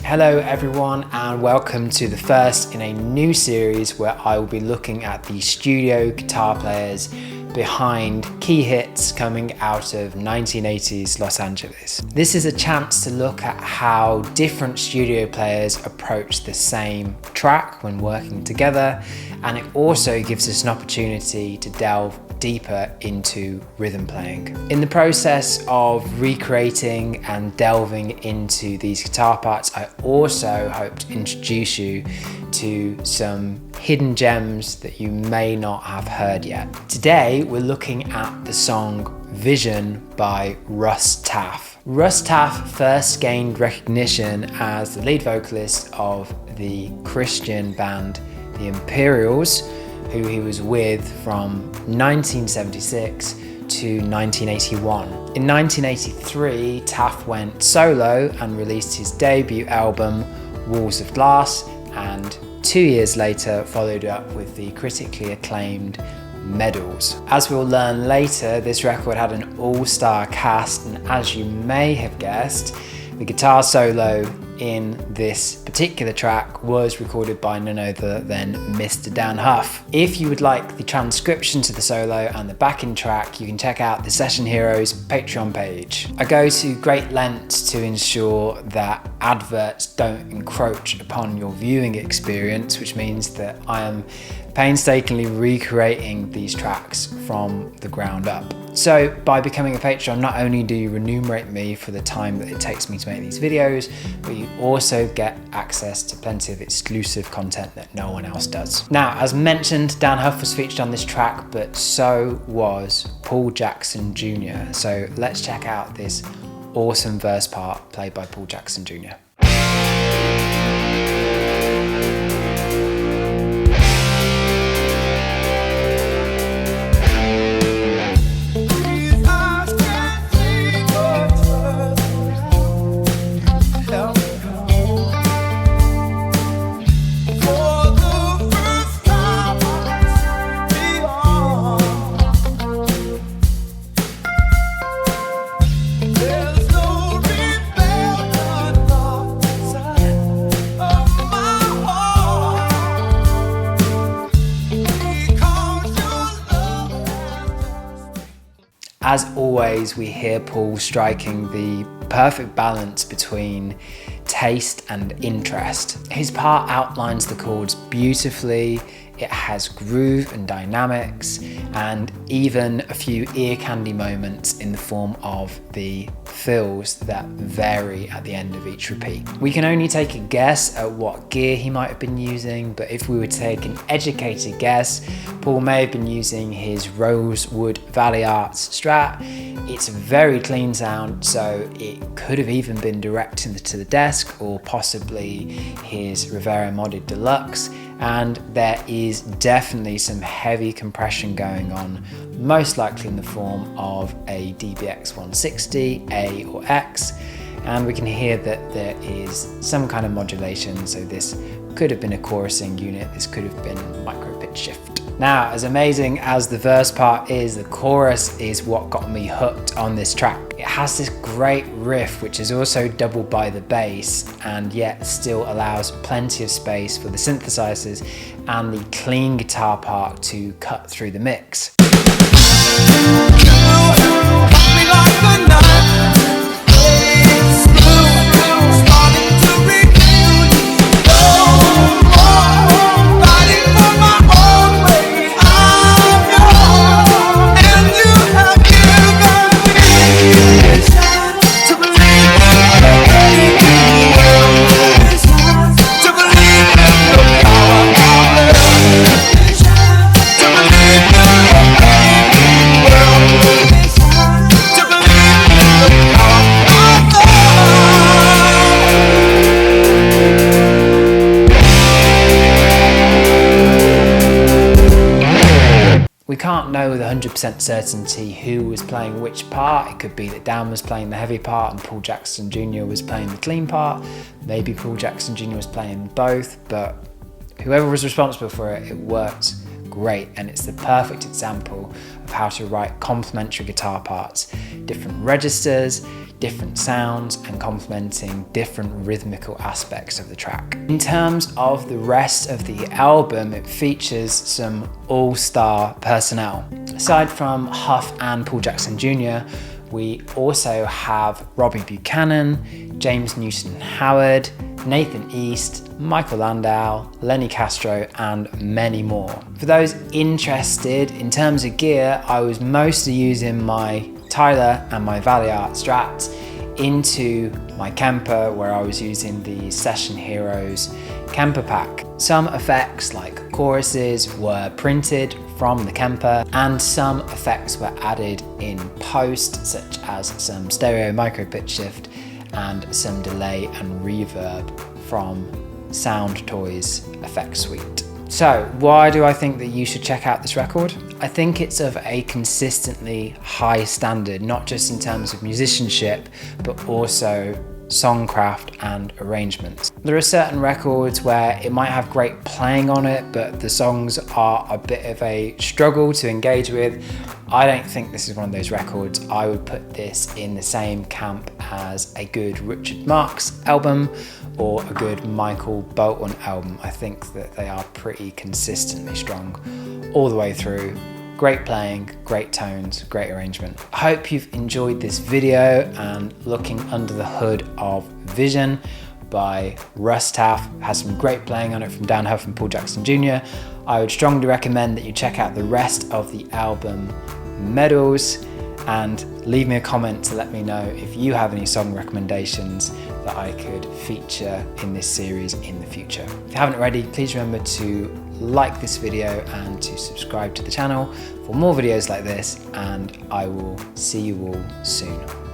Hello everyone, and welcome to the first in a new series where I will be looking at the studio guitar players behind key hits coming out of 1980s Los Angeles. This is a chance to look at how different studio players approach the same track when working together, and it also gives us an opportunity to delve deeper into rhythm playing. In the process of recreating and delving into these guitar parts, I also hope to introduce you to some hidden gems that you may not have heard yet. Today we're looking at the song Vision by Russ Taff. Russ Taff first gained recognition as the lead vocalist of the Christian band The Imperials, who he was with from 1976 to 1981. In 1983, Taff went solo and released his debut album, Walls of Glass, and 2 years later followed up with the critically acclaimed Medals. As we'll learn later, this record had an all-star cast, and as you may have guessed, the guitar solo in this particular track was recorded by none other than Mr. Dann Huff. If you would like the transcription to the solo and the backing track, you can check out the Session Heroes Patreon page. I go to great lengths to ensure that adverts don't encroach upon your viewing experience, which means that I am painstakingly recreating these tracks from the ground up. So by becoming a Patreon, not only do you remunerate me for the time that it takes me to make these videos, but you also get access to plenty of exclusive content that no one else does. Now, as mentioned, Dann Huff was featured on this track, but so was Paul Jackson Jr. So let's check out this awesome verse part played by Paul Jackson Jr. As always, we hear Paul striking the perfect balance between taste and interest. His part outlines the chords beautifully, it has groove and dynamics, and even a few ear candy moments in the form of the fills that vary at the end of each repeat. We can only take a guess at what gear he might have been using, but if we were to take an educated guess, Paul may have been using his Rosewood Valley Arts Strat. It's a very clean sound, so it could have even been direct to the desk, or possibly his Rivera Modded Deluxe. And there is definitely some heavy compression going on, most likely in the form of a DBX 160, A or X, and we can hear that there is some kind of modulation, so this could have been a chorusing unit, this could have been micro pitch shift. Now, as amazing as the verse part is, the chorus is what got me hooked on this track. It has this great riff which is also doubled by the bass, and yet still allows plenty of space for the synthesizers and the clean guitar part to cut through the mix. We can't know with 100% certainty who was playing which part. It could be that Dann was playing the heavy part and Paul Jackson Jr. was playing the clean part. Maybe Paul Jackson Jr. was playing both, but whoever was responsible for it, it worked great, and it's the perfect example of how to write complementary guitar parts. Different registers, different sounds and complementing different rhythmical aspects of the track. In terms of the rest of the album, it features some all-star personnel. Aside from Huff and Paul Jackson Jr., we also have Robbie Buchanan, James Newton Howard, Nathan East, Michael Landau, Lenny Castro, and many more. For those interested, in terms of gear, I was mostly using my Tyler and my Valley Art Strats into my Kemper, where I was using the Session Heroes Kemper pack. Some effects like choruses were printed from the Kemper, and some effects were added in post, such as some stereo micro pitch shift and some delay and reverb from Sound Toys effect suite. So why do I think that you should check out this record? I think it's of a consistently high standard, not just in terms of musicianship, but also songcraft and arrangements. There are certain records where it might have great playing on it, but the songs are a bit of a struggle to engage with. I don't think this is one of those records. I would put this in the same camp as a good Richard Marx album or a good Michael Bolton album. I think that they are pretty consistently strong all the way through. Great playing, great tones, great arrangement. I hope you've enjoyed this video and looking under the hood of Vision by Russ Taff. Has some great playing on it from Dann, Huff and Paul Jackson Jr. I would strongly recommend that you check out the rest of the album Medals and leave me a comment to let me know if you have any song recommendations that I could feature in this series in the future. If you haven't already, please remember to like this video and to subscribe to the channel for more videos like this, and I will see you all soon.